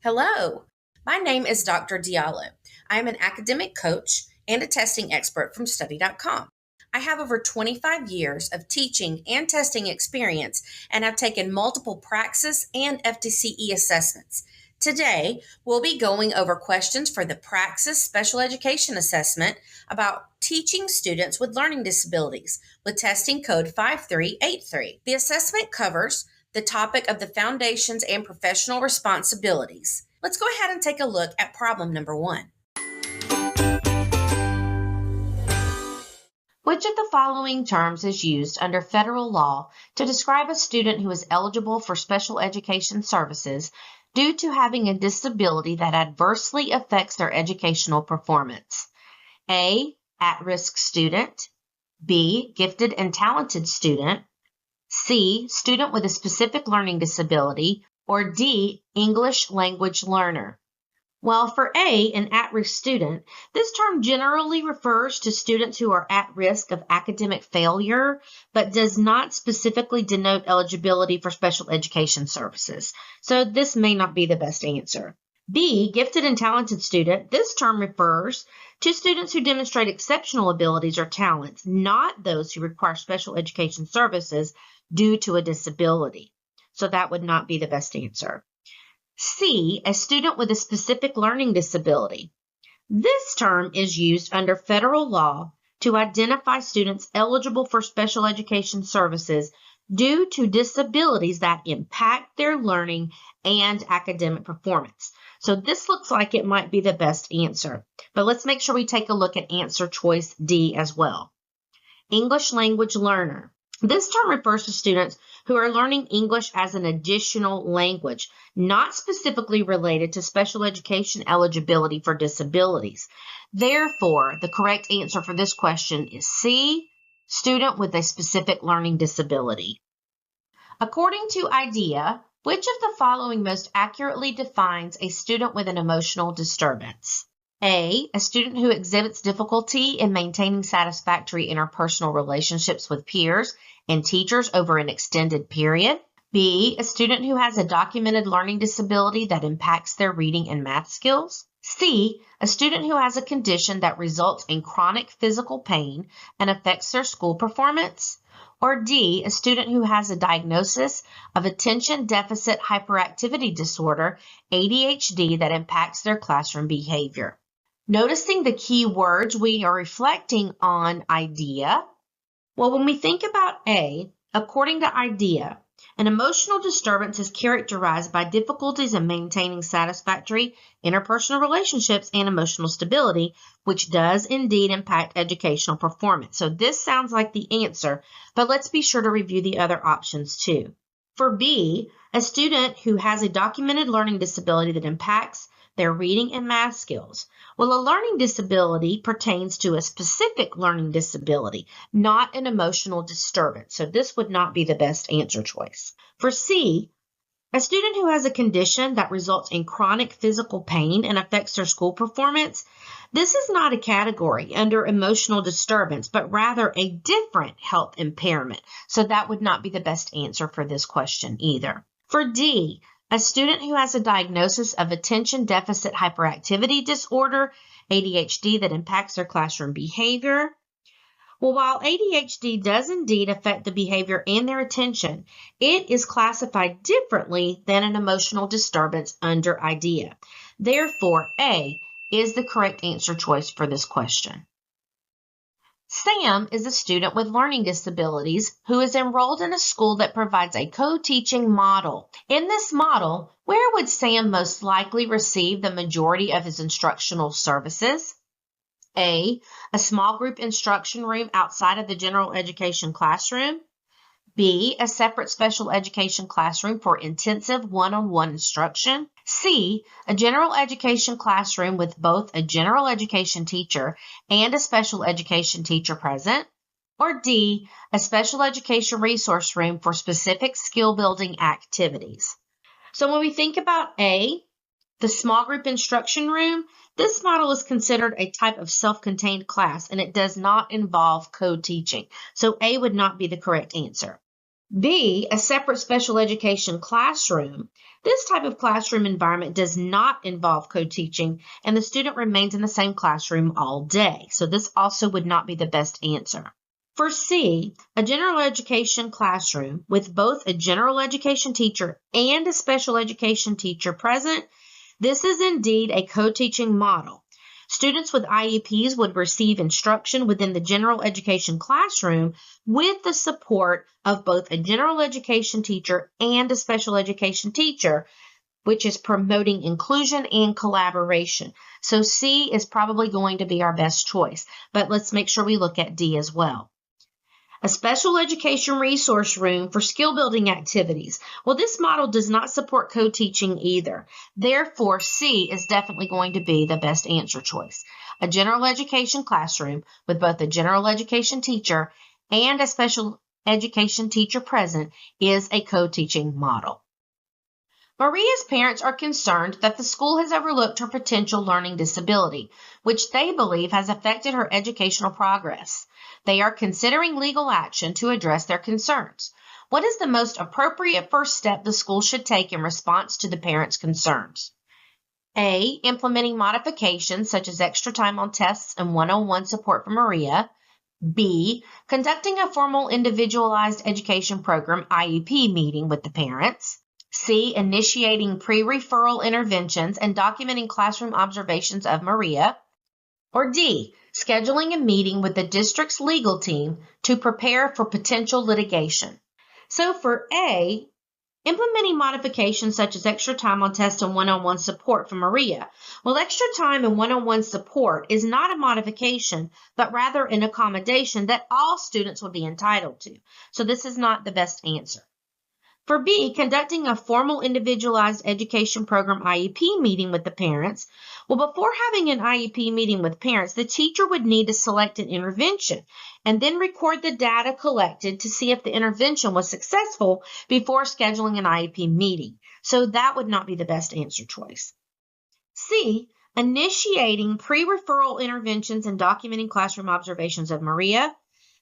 Hello, my name is Dr. Diallo. I am an academic coach and a testing expert from study.com. I have over 25 years of teaching and testing experience and have taken multiple Praxis and FTCE assessments. Today, we'll be going over questions for the Praxis Special Education Assessment about teaching students with learning disabilities with testing code 5383. The assessment covers the topic of the foundations and professional responsibilities. Let's go ahead and take a look at problem number 1. Which of the following terms is used under federal law to describe a student who is eligible for special education services due to having a disability that adversely affects their educational performance? A, at-risk student. B, gifted and talented student. C, student with a specific learning disability. Or D, English language learner. Well, for A, an at-risk student, this term generally refers to students who are at risk of academic failure, but does not specifically denote eligibility for special education services. So this may not be the best answer. B, gifted and talented student, this term refers to students who demonstrate exceptional abilities or talents, not those who require special education services due to a disability. So that would not be the best answer. C, a student with a specific learning disability. This term is used under federal law to identify students eligible for special education services due to disabilities that impact their learning and academic performance. So this looks like it might be the best answer, but let's make sure we take a look at answer choice D as well. English language learner. This term refers to students who are learning English as an additional language, not specifically related to special education eligibility for disabilities. Therefore, the correct answer for this question is C, student with a specific learning disability. According to IDEA, which of the following most accurately defines a student with an emotional disturbance? A, a student who exhibits difficulty in maintaining satisfactory interpersonal relationships with peers and teachers over an extended period. B, a student who has a documented learning disability that impacts their reading and math skills. C, a student who has a condition that results in chronic physical pain and affects their school performance. Or D, a student who has a diagnosis of attention deficit hyperactivity disorder, ADHD, that impacts their classroom behavior. Noticing the key words, we are reflecting on IDEA. Well, when we think about A, according to IDEA, an emotional disturbance is characterized by difficulties in maintaining satisfactory interpersonal relationships and emotional stability, which does indeed impact educational performance. So this sounds like the answer, but let's be sure to review the other options too. For B, a student who has a documented learning disability that impacts their reading and math skills. Well, a learning disability pertains to a specific learning disability, not an emotional disturbance. So this would not be the best answer choice. For C, a student who has a condition that results in chronic physical pain and affects their school performance. This is not a category under emotional disturbance, but rather a different health impairment. So that would not be the best answer for this question either. For D, a student who has a diagnosis of attention deficit hyperactivity disorder, ADHD, that impacts their classroom behavior. Well, while ADHD does indeed affect the behavior and their attention, it is classified differently than an emotional disturbance under IDEA. Therefore, A is the correct answer choice for this question. Sam is a student with learning disabilities who is enrolled in a school that provides a co-teaching model. In this model, where would Sam most likely receive the majority of his instructional services? A small group instruction room outside of the general education classroom. B, a separate special education classroom for intensive one-on-one instruction. C, a general education classroom with both a general education teacher and a special education teacher present. Or D, a special education resource room for specific skill-building activities. So when we think about A, the small group instruction room, this model is considered a type of self-contained class, and it does not involve co-teaching. So A would not be the correct answer. B, a separate special education classroom. This type of classroom environment does not involve co-teaching, and the student remains in the same classroom all day. So this also would not be the best answer. For C, a general education classroom with both a general education teacher and a special education teacher present, this is indeed a co-teaching model. Students with IEPs would receive instruction within the general education classroom with the support of both a general education teacher and a special education teacher, which is promoting inclusion and collaboration. So C is probably going to be our best choice, but let's make sure we look at D as well. A special education resource room for skill building activities. Well, this model does not support co-teaching either. Therefore, C is definitely going to be the best answer choice. A general education classroom with both a general education teacher and a special education teacher present is a co-teaching model. Maria's parents are concerned that the school has overlooked her potential learning disability, which they believe has affected her educational progress. They are considering legal action to address their concerns. What is the most appropriate first step the school should take in response to the parents' concerns? A, implementing modifications such as extra time on tests and one-on-one support for Maria. B, conducting a formal individualized education program IEP meeting with the parents. C, initiating pre-referral interventions and documenting classroom observations of Maria. Or D, scheduling a meeting with the district's legal team to prepare for potential litigation. So for A, implementing modifications such as extra time on test and one-on-one support for Maria. Well, extra time and one-on-one support is not a modification, but rather an accommodation that all students would be entitled to. So this is not the best answer. For B, conducting a formal individualized education program IEP meeting with the parents. Well, before having an IEP meeting with parents, the teacher would need to select an intervention and then record the data collected to see if the intervention was successful before scheduling an IEP meeting. So that would not be the best answer choice. C, initiating pre-referral interventions and documenting classroom observations of Maria.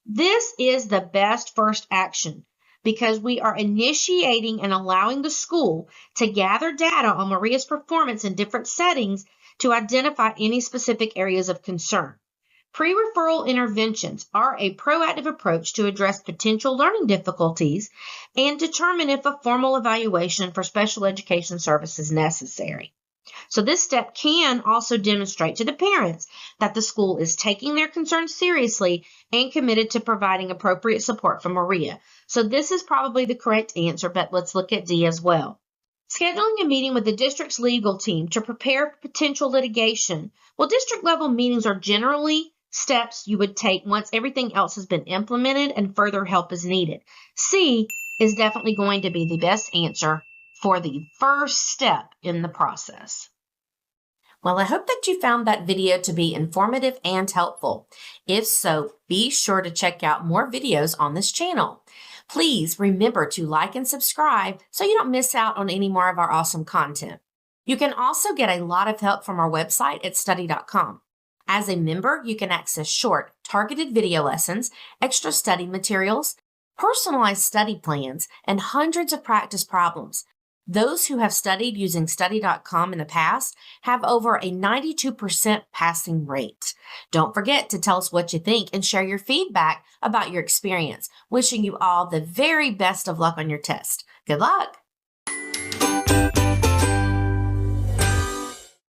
This is the best first action, because we are initiating and allowing the school to gather data on Maria's performance in different settings to identify any specific areas of concern. Pre-referral interventions are a proactive approach to address potential learning difficulties and determine if a formal evaluation for special education service is necessary. So this step can also demonstrate to the parents that the school is taking their concerns seriously and committed to providing appropriate support for Maria. So this is probably the correct answer, but let's look at D as well. Scheduling a meeting with the district's legal team to prepare for potential litigation. Well, district level meetings are generally steps you would take once everything else has been implemented and further help is needed. C is definitely going to be the best answer for the first step in the process. Well, I hope that you found that video to be informative and helpful. If so, be sure to check out more videos on this channel. Please remember to like and subscribe so you don't miss out on any more of our awesome content. You can also get a lot of help from our website at study.com. As a member, you can access short, targeted video lessons, extra study materials, personalized study plans, and hundreds of practice problems. Those who have studied using study.com in the past have over a 92% passing rate. Don't forget to tell us what you think and share your feedback about your experience. Wishing you all the very best of luck on your test. Good luck!